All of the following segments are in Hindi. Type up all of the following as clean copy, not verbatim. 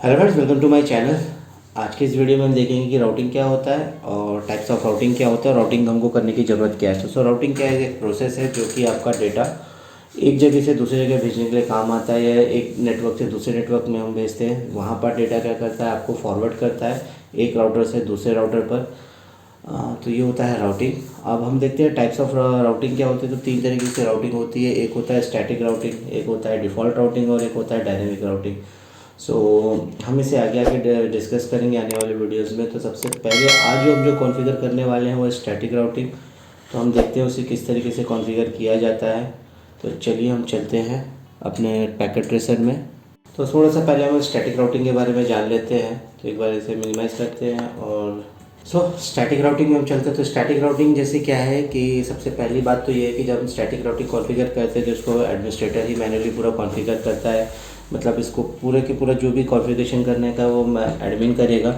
Hello friends, welcome to my channel. आज की इस वीडियो में हम देखेंगे कि राउटिंग क्या होता है और टाइप्स ऑफ राउटिंग क्या होता है, राउटिंग हमको करने की ज़रूरत क्या है। तो राउटिंग क्या है? एक प्रोसेस है जो कि आपका डेटा एक जगह से दूसरी जगह भेजने के लिए काम आता है, या एक नेटवर्क से दूसरे नेटवर्क में हम भेजते हैं। वहाँ पर डेटा क्या करता है, आपको फॉरवर्ड करता है एक राउटर से दूसरे राउटर पर। तो ये होता है राउटिंग। अब हम देखते हैं टाइप्स ऑफ राउटिंग क्या होती है। तो तीन तरीके से राउटिंग होती है। एक होता है स्टैटिक राउटिंग, एक होता है डिफ़ॉल्ट राउटिंग और एक होता है डायनेमिक राउटिंग। सो हम इसे आगे आगे डिस्कस करेंगे आने वाले वीडियोस में। तो सबसे पहले आज जो हम जो कॉन्फ़िगर करने वाले हैं वो स्टैटिक राउटिंग। तो हम देखते हैं उसे किस तरीके से कॉन्फ़िगर किया जाता है। तो चलिए हम चलते हैं अपने पैकेट ट्रेसर में। तो थोड़ा सा पहले हम स्टैटिक राउटिंग के बारे में जान लेते हैं। तो एक बार इसे मिनिमाइज़ करते हैं और स्टैटिक राउटिंग में हम चलते हैं। तो स्टैटिक राउटिंग जैसे क्या है कि सबसे पहली बात तो ये है कि जब हम स्टैटिक राउटिंग कॉन्फ़िगर करते हैं तो इसको एडमिनिस्ट्रेटर ही मैन्युअली पूरा कॉन्फ़िगर करता है। मतलब इसको पूरे के पूरा जो भी कॉन्फ़िगरेशन करने का वो एडमिन करेगा,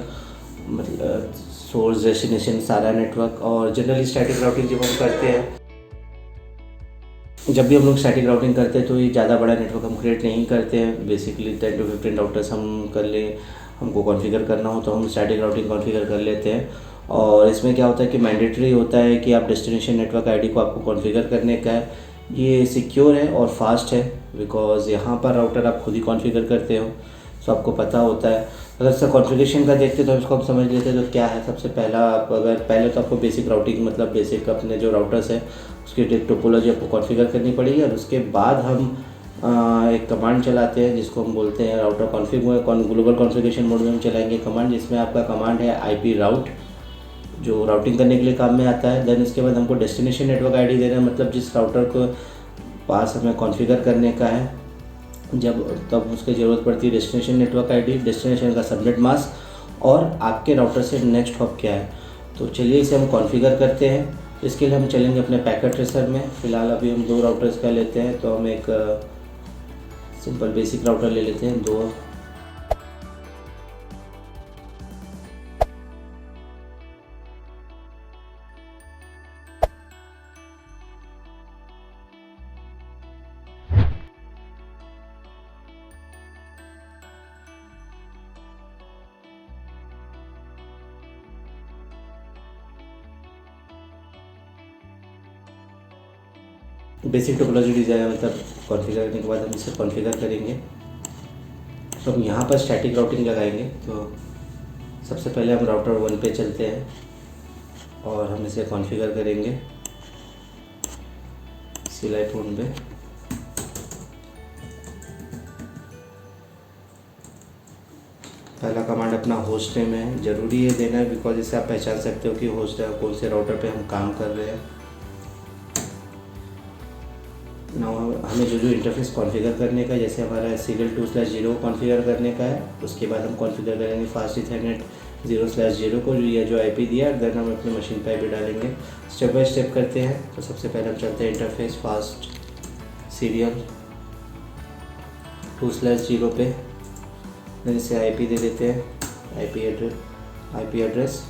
मतलब सोर्स डेस्टिनेशन सारा नेटवर्क। और जनरली स्टैटिक राउटिंग जब हम करते हैं, जब भी हम लोग स्टैटिक राउटिंग करते हैं तो ये ज़्यादा बड़ा नेटवर्क हम क्रिएट नहीं करते हैं। बेसिकली 10 to 15 राउटर्स हम कर लें, हमको कॉन्फ़िगर करना हो तो हम स्टैटिक राउटिंग कॉन्फ़िगर कर लेते हैं। और इसमें क्या होता है कि मैंडेटरी होता है कि आप डेस्टिनेशन नेटवर्क आईडी को आपको कॉन्फ़िगर करने का है। ये सिक्योर है और फास्ट है, बिकॉज़ यहाँ पर राउटर आप खुद ही कॉन्फ़िगर करते हो, सो आपको पता होता है। अगर इसका कॉन्फ़िगरेशन का देखते तो इसको हम समझ लेते हैं। तो क्या है, सबसे पहला आप अगर पहले तो आपको बेसिक राउटिंग मतलब बेसिक अपने जो राउटर्स है उसकी टोपोलॉजी आपको कॉन्फ़िगर करनी पड़ेगी। और उसके बाद हम एक कमांड चलाते हैं जिसको हम बोलते हैं router config. Global configuration mode में हम चलाएंगे कमांड, जिसमें आपका कमांड है आईपी राउट, जो राउटिंग करने के लिए काम में आता है। देन इसके बाद हमको डेस्टिनेशन नेटवर्क आईडी देना है, मतलब जिस राउटर को पास हमें कॉन्फ़िगर करने का है जब तब उसकी ज़रूरत पड़ती है डेस्टिनेशन नेटवर्क आईडी, डेस्टिनेशन का सबनेट मास्क और आपके राउटर से नेक्स्ट हॉप क्या है। तो चलिए इसे हम कॉन्फ़िगर करते हैं। इसके लिए हम चलेंगे अपने पैकेट ट्रेसर में। फ़िलहाल अभी हम दो राउटर्स का लेते हैं। तो हम एक सिंपल बेसिक राउटर ले लेते हैं, दो। बेसिक टोपोलॉजी डिज़ाइन मतलब कॉन्फ़िगर करने के बाद हम इसे कॉन्फ़िगर करेंगे। तो हम यहाँ पर स्टैटिक राउटिंग लगाएंगे। तो सबसे पहले हम राउटर 1 पे चलते हैं और हम इसे कॉन्फ़िगर करेंगे CLI फ़ोन पे। पहला कमांड अपना होस्ट नेम है, ज़रूरी है देना है, बिकॉज इससे आप पहचान सकते हो कि होस्ट कौन से राउटर पे हम काम कर रहे हैं। नाउ हमें जो जो इंटरफेस कॉन्फ़िगर करने का है, जैसे हमारा सीरियल 2/0 कॉन्फ़िगर करने का है, उसके बाद हम कॉन्फ़िगर करेंगे फास्ट इथरनेट 0/0 को, जो आईपी दिया है। देन हम अपने मशीन पे आईपी डालेंगे। स्टेप बाय स्टेप करते हैं। तो सबसे पहले हम चलते हैं इंटरफेस फास्ट सीरियल 2/0 पे। देन इसे आईपी दे देते हैं, आईपी एड्रेस।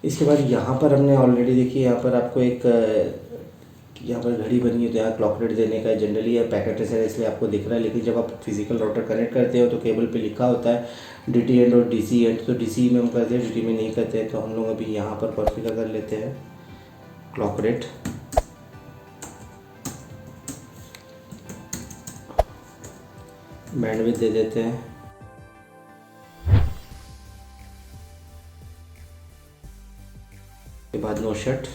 इसके बाद यहाँ पर हमने ऑलरेडी देखिए, यहाँ पर आपको एक यहाँ पर घड़ी बनी है, तो यहाँ क्लॉक रेट देने का है। जनरली यह पैकेट ट्रेसर है इसलिए आपको दिख रहा है, लेकिन जब आप फिजिकल राउटर कनेक्ट करते हो तो केबल पे लिखा होता है DT एंड और DC एंड। तो DC में हम करते हैं, DT में नहीं करते हैं। तो हम लोग अभी यहाँ पर कॉन्फ़िगर कर लेते हैं क्लॉक रेट। बैंडविड्थ दे देते हैं। के बाद नो शट।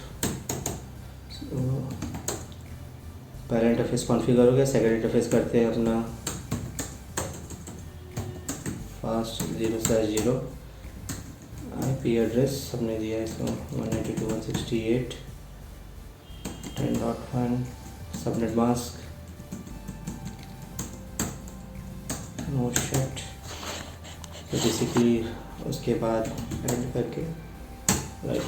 पहला इंटरफेस कॉन्फ़िगर हो गया। सेकंड इंटरफेस करते हैं अपना फास्ट 0/0। आईपी एड्रेस हमने दिया है इसको 192.168.10.1 सबनेट मास्क नो शट। तो बेसिकली उसके बाद एड करके राइट।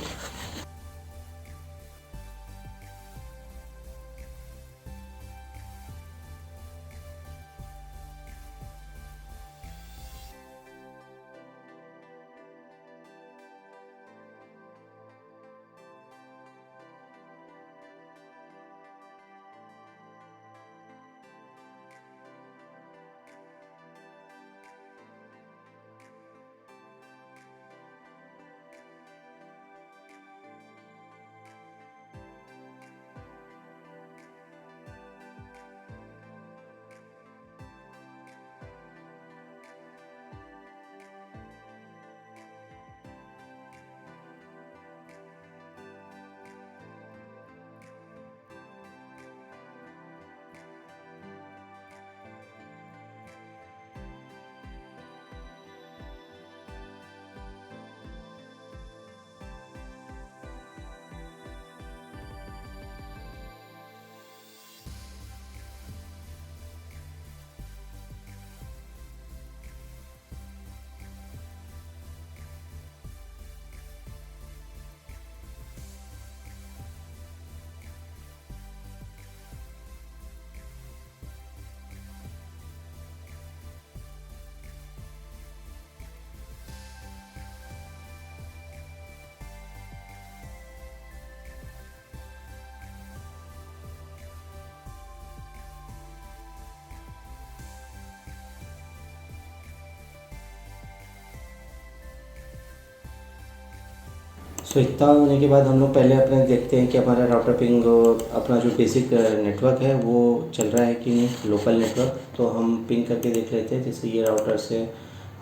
सो इतना होने के बाद हम लोग पहले अपने देखते हैं कि हमारा राउटर पिंग अपना जो बेसिक नेटवर्क है वो चल रहा है कि नहीं, लोकल नेटवर्क। तो हम पिंग करके देख लेते हैं। जैसे ये राउटर से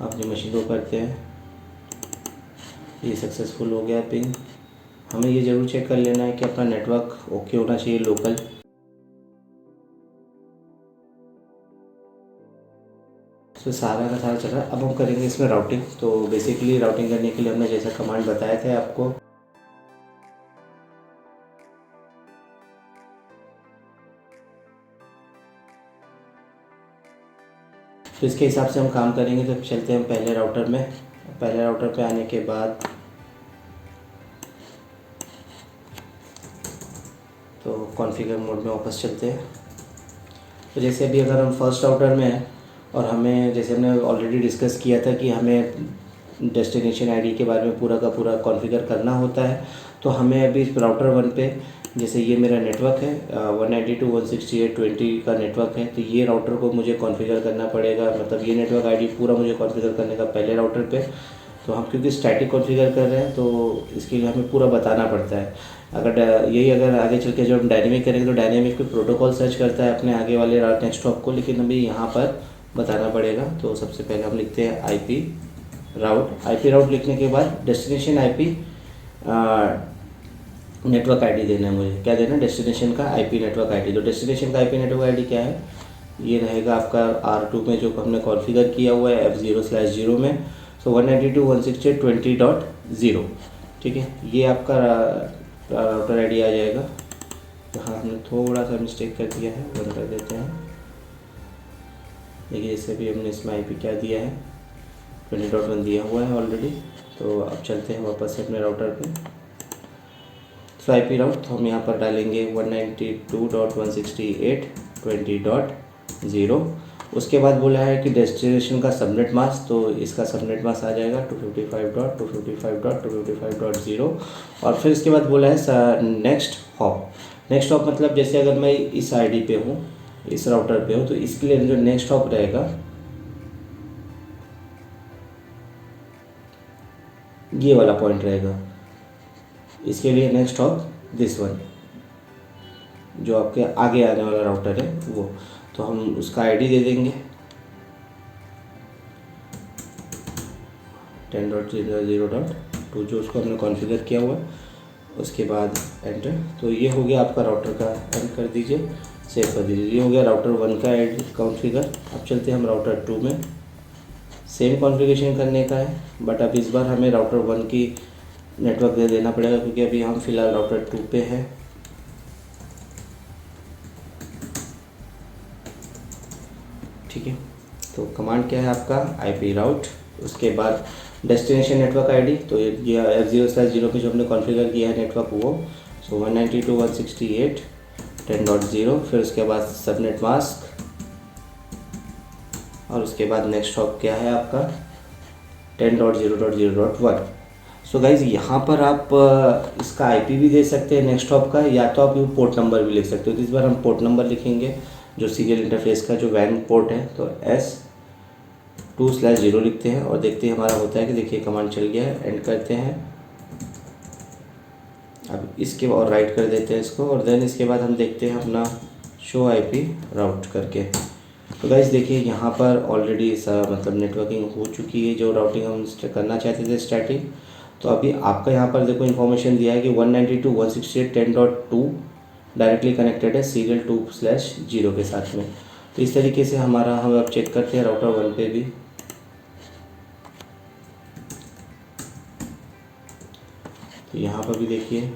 अपनी मशीन को करते हैं, ये सक्सेसफुल हो गया पिंग। हमें ये ज़रूर चेक कर लेना है कि अपना नेटवर्क ओके होना चाहिए लोकल। तो सारा का सारा चल रहा है। अब हम करेंगे इसमें राउटिंग। तो बेसिकली राउटिंग करने के लिए हमने जैसा कमांड बताए थे आपको, तो इसके हिसाब से हम काम करेंगे। तो चलते हैं हम पहले राउटर में। पहले राउटर पे आने के बाद तो कॉन्फ़िगर मोड में वापस चलते हैं। तो जैसे अभी अगर हम फर्स्ट राउटर में हैं और हमें, जैसे हमने ऑलरेडी डिस्कस किया था कि हमें डेस्टिनेशन आईडी के बारे में पूरा का पूरा कॉन्फ़िगर करना होता है। तो हमें अभी राउटर 1 पे, जैसे ये मेरा नेटवर्क है 192.168.20 का नेटवर्क है, तो ये राउटर को मुझे कॉन्फ़िगर करना पड़ेगा। मतलब ये नेटवर्क आईडी पूरा मुझे कॉन्फ़िगर करने का पहले राउटर पे। तो हम क्योंकि स्टैटिक कॉन्फ़िगर कर रहे हैं तो इसके लिए हमें पूरा बताना पड़ता है। अगर आगे चल के जब हम डायनेमिक करेंगे तो डायनेमिक पे प्रोटोकॉल सर्च करता है अपने आगे वाले नेक्स्ट हॉप को, लेकिन अभी यहाँ पर बताना पड़ेगा। तो सबसे पहले हम लिखते हैं आईपी राउट लिखने के बाद डेस्टिनेशन आईपी नेटवर्क आईडी देना है मुझे। क्या देना है? डेस्टिनेशन का आईपी नेटवर्क आईडी। तो डेस्टिनेशन का आईपी नेटवर्क आईडी क्या है? ये रहेगा आपका R2 में जो हमने कॉन्फ़िगर किया हुआ है F0/0 में। सो 192.168.20.0, ठीक है। ये आपका राउटर आईडी आ जाएगा। हाँ, हमने थोड़ा सा मिस्टेक कर दिया है, बंद कर देते हैं। देखिए जैसे भी हमने इसमें आईपी क्या दिया है, 20.1 दिया हुआ है ऑलरेडी। तो अब चलते हैं वापस से अपने राउटर पे। सो आईपी राउट तो हम यहाँ पर डालेंगे 192.168.20.0। उसके बाद बोला है कि डेस्टिनेशन का सबनेट मास्क, तो इसका सबनेट मास्क आ जाएगा 255.255.255.0। और फिर इसके बाद बोला है नेक्स्ट हॉप मतलब जैसे अगर मैं इस आईडी पे हूँ, इस राउटर पे हूँ, तो इसके लिए जो नेक्स्ट हॉप रहेगा ये वाला पॉइंट रहेगा। इसके लिए नेक्स्ट हॉप दिस वन, जो आपके आगे आने वाला राउटर है वो। तो हम उसका आईडी दे देंगे 10.0.2 जो उसको हमने कॉन्फ़िगर किया हुआ है। उसके बाद एंटर। तो ये हो गया आपका राउटर का, एंड कर दीजिए, सेव कर दीजिए। ये हो गया राउटर 1 का आईडी कॉन्फ़िगर। अब चलते हैं हम राउटर 2 में। सेम कॉन्फ़िगरेशन करने का है, बट अब इस बार हमें राउटर 1 की नेटवर्क दे देना पड़ेगा क्योंकि अभी हम फिलहाल राउटर 2 पे हैं। ठीक है। तो कमांड क्या है आपका? आईपी राउट, उसके बाद डेस्टिनेशन नेटवर्क आईडी। तो ये F0/0 पे जो हमने कॉन्फ़िगर किया है नेटवर्क वो, सो 192.168.10.0। फिर उसके बाद सबनेट मास्क, और उसके बाद नेक्स्ट हॉप क्या है आपका 10.0.0.1। सो गाइज़ यहाँ पर आप इसका आईपी भी दे सकते हैं नेक्स्ट हॉप का, या तो आप पोर्ट नंबर भी लिख सकते हो। तो इस बार हम पोर्ट नंबर लिखेंगे जो सीरियल इंटरफेस का जो वैन पोर्ट है, तो S2/0 लिखते हैं और देखते हैं हमारा होता है कि देखिए कमांड चल गया है। एंड करते हैं। अब इसके और राइट कर देते हैं इसको, और देन इसके बाद हम देखते हैं अपना शो आईपी राउट करके। तो गाइस देखिए यहाँ पर ऑलरेडी मतलब नेटवर्किंग हो चुकी है, जो राउटिंग हम करना चाहते थे स्टैटिक। तो अभी आपका यहाँ पर देखो इन्फॉर्मेशन दिया है कि 192.168.10.2 डायरेक्टली कनेक्टेड है सीरियल 2/0 के साथ में। तो इस तरीके से हम अब चेक करते हैं राउटर 1 पे भी। तो यहाँ पर भी देखिए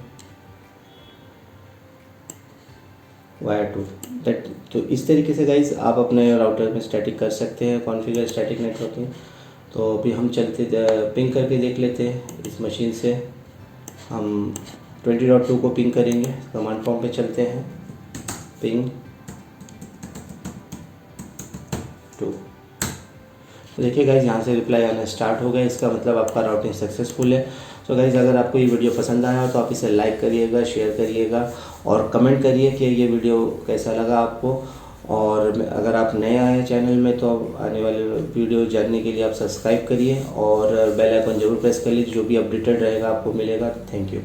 वायर 2 दैट। तो इस तरीके से गाइज आप अपने राउटर में स्टैटिक कर सकते हैं कॉन्फ़िगर स्टैटिक नेटवर्किंग। तो अभी हम चलते पिंग करके देख लेते हैं। इस मशीन से हम 20.2 को पिंग करेंगे। कमांड प्रॉम्प्ट पे चलते हैं, पिंग 2। तो देखिए गाइज यहाँ से रिप्लाई आना स्टार्ट हो गया। इसका मतलब आपका राउटिंग सक्सेसफुल है। तो गाइज अगर आपको ये वीडियो पसंद आया हो तो आप इसे लाइक करिएगा, शेयर करिएगा और कमेंट करिए कि ये वीडियो कैसा लगा आपको। और अगर आप नए आए हैं चैनल में तो आने वाले वीडियो जानने के लिए आप सब्सक्राइब करिए और बेल आइकन जरूर प्रेस कर लीजिए, जो भी अपडेटेड रहेगा आपको मिलेगा। Thank you.